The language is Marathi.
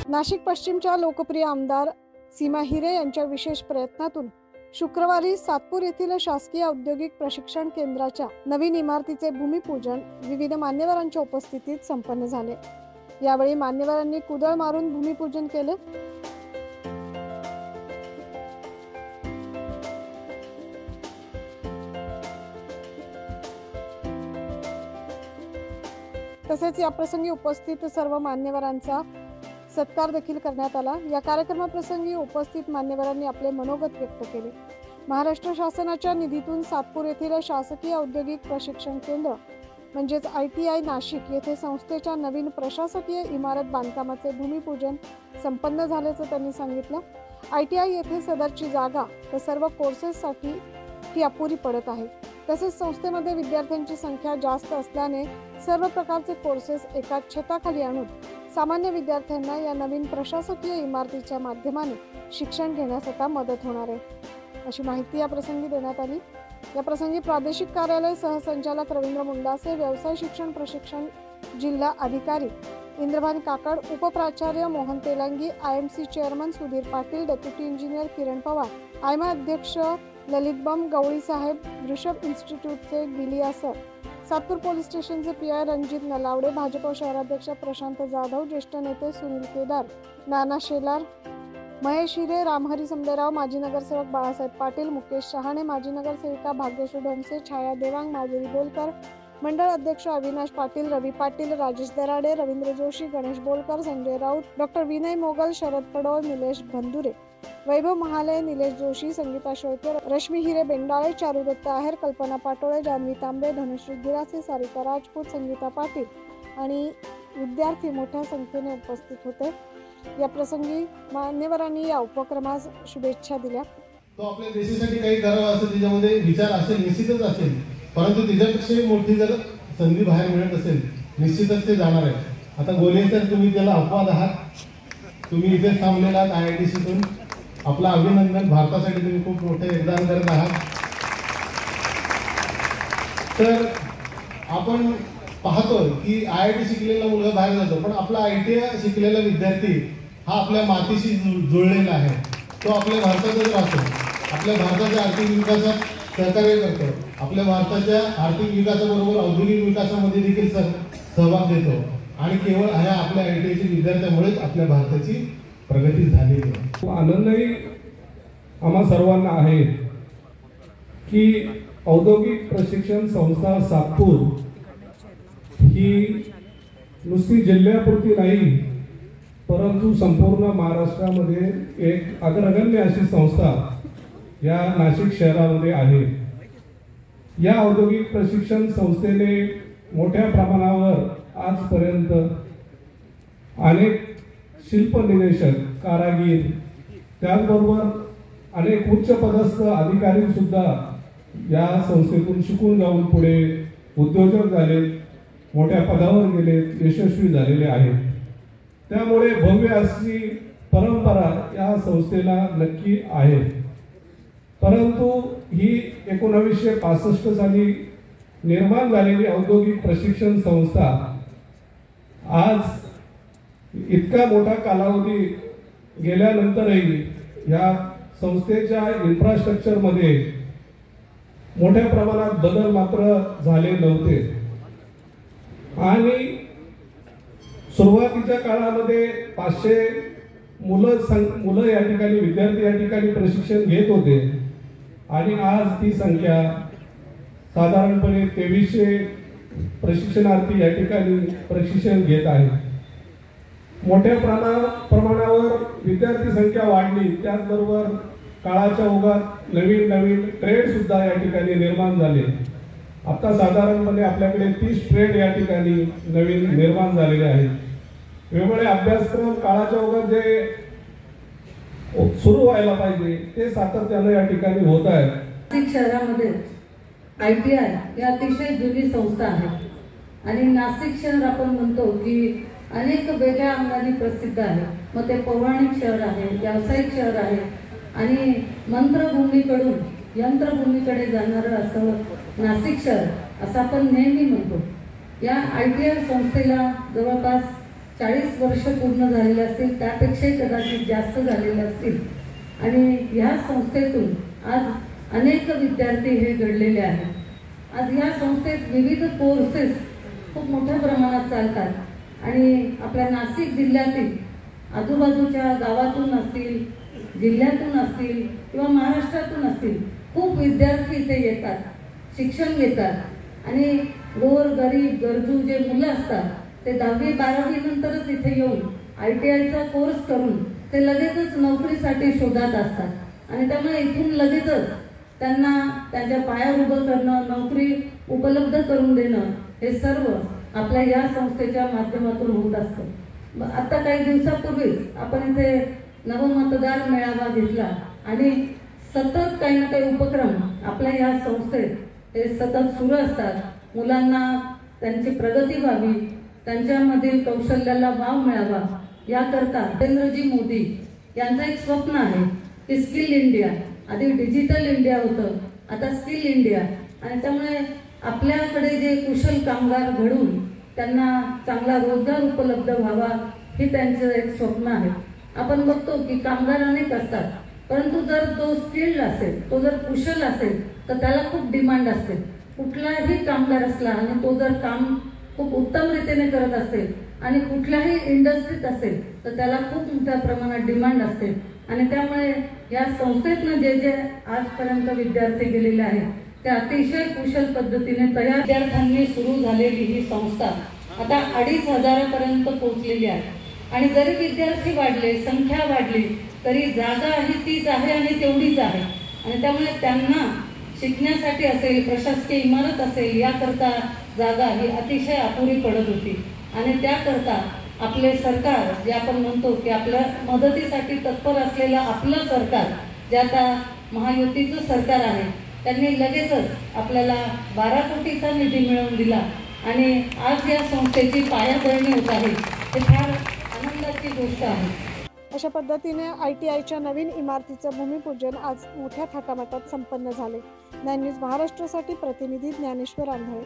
नाशिक पश्चिमच्या लोकप्रिय आमदार सीमा हिरे यांच्या विशेष प्रयत्नातून शुक्रवारी सातपूर येथील शासकीय औद्योगिक प्रशिक्षण केंद्राच्या नवीन इमारतीचे भूमिपूजन विविध मान्यवरांच्या उपस्थितीत संपन्न झाले। यावेळी मान्यवरांनी कुदळ मारून भूमिपूजन केले। तसेच या प्रसंगी उपस्थित सर्व मान्यवरांचा सत्कार देखील करण्यात आला। या कार्यक्रमाप्रसंगी उपस्थित मान्यवरांनी आपले मनोगत व्यक्त केले। महाराष्ट्र शासनाच्या निधीतून सातपूर येथील शासकीय औद्योगिक प्रशिक्षण केंद्र म्हणजेच ITI नाशिक येथे संस्थेच्या नवीन प्रशासकीय इमारत बांधकामाचे भूमिपूजन संपन्न झाल्याचे त्यांनी सांगितलं। ITI येथे सदरची जागा व सर्व कोर्सेससाठी ही अपुरी पडत आहे। तसेच संस्थेमध्ये विद्यार्थ्यांची संख्या जास्त असल्याने सर्व प्रकारचे कोर्सेस एकाच छताखाली आणून सामान्य विद्यार्थ्यांना या नवीन प्रशासकीय इमारतीच्या माध्यमाने शिक्षण घेण्यास आता मदत होणार आहे, अशी माहिती या प्रसंगी देण्यात आली। या प्रसंगी प्रादेशिक कार्यालय सहसंचालक रवींद्र मुंडासे, व्यवसाय शिक्षण प्रशिक्षण जिल्हा अधिकारी इंद्रभान काकड, उपप्राचार्य Mohan Telangi, IMC chairman Sudhir Patil, deputy engineer Kiran Pawar, आयमा अध्यक्ष ललित बम गवळी साहेब, वृषभ इन्स्टिट्यूटचे गिलिया सर, सातपूर पोलीस स्टेशनचे PI रणजित नलावडे, भाजप शहराध्यक्ष प्रशांत जाधव, ज्येष्ठ नेते सुनील केदार, नाना शेलार, महेश हिरे, रामहरी समदेराव, माजी नगरसेवक बाळासाहेब पाटील, मुकेश शहाणे, माजी नगरसेविका भाग्यश्री ढोमसे, छाया देवांग, माधुरी बोलकर, मंडळ अध्यक्ष अविनाश पाटील, रवी पाटील, राजेश दराडे, रवींद्र जोशी, गणेश बोलकर, संजय राऊत, डॉक्टर विनय मोगल, शरद पडोळ, निलेश भंदुरे, वैभव महाले, निलेश जोशी, संगीता शोळकर, रश्मी हिरे बेंडाळे, चारू दत्त आहेर, कल्पना पाटोळे, जान्हवी तांबे, धनुश्री गिरासे, सारिका राजपूत, संगीता पाटील आणि विद्यार्थी मोठ्या संख्येने उपस्थित होते। या प्रसंगी मान्यवरांनी या उपक्रमास शुभेच्छा दिल्या। तो आपल्या देशासाठी काही करावं असं त्याच्यामध्ये विचार असेल, निश्चितच असेल, परंतु त्याच्यापेक्षा मोठी जर संधी बाहेर मिळत असेल निश्चितच ते जाणार आहे। आता गोले सर, तुम्ही त्याला अपवाद आहात, तुम्ही इथे थांबलेला आहात IITC तून, आपला अभिनंदन। भारतासाठी तुम्ही खूप मोठे योगदान करत आहात। तर आपण पाहतो की IIT शिकलेला मुलगा बाहेर जातो, पण आपला ITI शिकलेला विद्यार्थी हा आपल्या मातीशी जुळलेला आहे। तो आपल्या भारतातच राहतो, आपल्या भारताच्या आर्थिक विकासात सहकार्य करतो, आपल्या भारताच्या आर्थिक विकासाबरोबर औद्योगिक विकासामध्ये देखील सहभाग देतो आणि केवळ ह्या आपल्या ITI विद्यार्थ्यांमुळेच आपल्या भारताची प्रगती झाली आहे। आनंदही आम्हा सर्वांना आहे की औद्योगिक प्रशिक्षण संस्था सातपूर ही नुसती जिल्ह्यापुरती नाही, परंतु संपूर्ण महाराष्ट्रामध्ये एक अग्रगण्य अशी संस्था या नाशिक शहरामध्ये आहे। या औद्योगिक प्रशिक्षण संस्थेने मोठ्या प्रमाणावर आजपर्यंत अनेक शिल्पनिदेशक, कारागीर, त्याचबरोबर अनेक उच्च पदस्थ अधिकारी सुद्धा या संस्थेतून शिकून जाऊन पुढे उद्योजक झाले, मोठ्या पदावर गेले, यशस्वी झालेले आहेत। त्यामुळे भव्य अशी परंपरा या संस्थेला नक्की आहे। परंतु ही 1965 साली निर्माण झालेली औद्योगिक प्रशिक्षण संस्था आज इतका मोठा कालावधी गेल्यानंतरही या संस्थेच्या इन्फ्रास्ट्रक्चरमध्ये मोठ्या प्रमाणात बदल मात्र झाले नव्हते आणि सुरुवातीच्या काळामध्ये 500 मुलं या ठिकाणी, विद्यार्थी या ठिकाणी प्रशिक्षण घेत होते आणि आज ती संख्या साधारणपणे 2300 प्रशिक्षणार्थी या ठिकाणी प्रशिक्षण घेत आहेत। मोठ्या प्रमाणावर विद्यार्थी संख्या वाढली, त्याचबरोबर काळाच्या ओघात नवीन ट्रेड सुद्धा या ठिकाणी निर्माण झाले। आता साधारणपणे आपल्याकडे 30 ट्रेड या ठिकाणी नवीन निर्माण झालेले आहेत। वेगवेगळे अभ्यासक्रम काळाच्या ओघात जे सुरू व्हायला पाहिजे ते सातत्याने या ठिकाणी होत आहे। नाशिक शहरामध्ये ITI ही अतिशय जुनी संस्था आहे आणि नाशिक शहर आपण म्हणतो की अनेक वेगळ्या अंगाने प्रसिद्ध आहे। मग ते पौराणिक शहर आहे, व्यावसायिक शहर आहे आणि मंत्रभूमीकडून यंत्रभूमीकडे जाणारं असं नाशिक शहर असं आपण नेहमी म्हणतो। या ITI संस्थेला जवळपास 40 वर्ष पूर्ण झालेले असतील, त्यापेक्षाही कदाचित जास्त झालेले असतील. आणि ह्या संस्थेतून आज अनेक विद्यार्थी हे घडलेले आहेत. आज या संस्थेत विविध कोर्सेस खूप मोठ्या प्रमाणात चालतात आणि आपल्या नाशिक जिल्ह्यातील आजूबाजूच्या गावातून असतील, जिल्ह्यातून असतील किंवा महाराष्ट्रातून असतील खूप विद्यार्थी इथे येतात, शिक्षण घेतात. आणि गोर गरीब गरजू जे मुलं असतात ते 10वी 12वी नंतरच इथे येऊन ITIचा कोर्स करून ते लगेचच नोकरीसाठी शोधात असतात. आणि त्यामुळे इथून लगेचच त्यांना त्यांच्या पायावर उभं करणं, नोकरी उपलब्ध करून देणं हे सर्व आपल्या या संस्थेच्या माध्यमातून होत असतं. आता काही दिवसापूर्वीच आपण इथे नवमतदार मेळावा घेतला आणि सतत काही ना काही उपक्रम आपल्या या संस्थेत हे सतत सुरू असतात. मुलांना त्यांची प्रगती व्हावी, त्यांच्यामधील कौशल्याला वाव मिळावा याकरता नरेंद्रजी मोदी यांचं एक स्वप्न आहे की स्किल इंडिया. आधी डिजिटल इंडिया होतं, आता स्किल इंडिया. आणि त्यामुळे आपल्याकडे जे कुशल कामगार घडून त्यांना चांगला रोजगार उपलब्ध व्हावा हे त्यांचं एक स्वप्न आहे. आपण बघतो की कामगार अनेक असतात, परंतु जर तो स्किल्ड असेल, तो जर कुशल असेल तर त्याला खूप डिमांड असते. कुठलाही कामगार असला आणि तो जर काम खूप उत्तम रीतीने करत असेल आणि कुठल्याही इंडस्ट्रीत असेल तर त्याला खूप मोठ्या प्रमाणात डिमांड असते. आणि त्यामुळे या संस्थेतनं जे जे आजपर्यंत विद्यार्थी गेलेले आहेत ते अतिशय कुशल पद्धतीने तयार विद्यार्थ्यांनी सुरू झालेली ही संस्था आता 2,500 पर्यंत पोहोचलेली आहे. आणि जरी विद्यार्थी वाढले, संख्या वाढली तरी जागा ही तीच आहे आणि तेवढीच आहे. आणि त्यामुळे त्यांना शिकण्यासाठी असेल, प्रशासकीय इमारत असेल याकरता जागा ही अतिशय अपुरी पडत होती. आणि त्याकरता आपले सरकार जे आपण म्हणतो की आपल्या मदतीसाठी तत्पर असलेलं आपलं सरकार जे आता महायुतीचं सरकार आहे, त्यांनी लगेचच आपल्याला 12 कोटीचा निधी मिळवून दिला आणि आज या संस्थेची पायाभरणी होत आहे. हे फार आनंदाची गोष्ट आहे. अशा पद्धतीने ITIच्या नवीन इमारतीचं भूमिपूजन आज मोठ्या थाटामाटात संपन्न झाले. 9 न्यूज महाराष्ट्रासाठी प्रतिनिधी ज्ञानेश्वर आंधळे.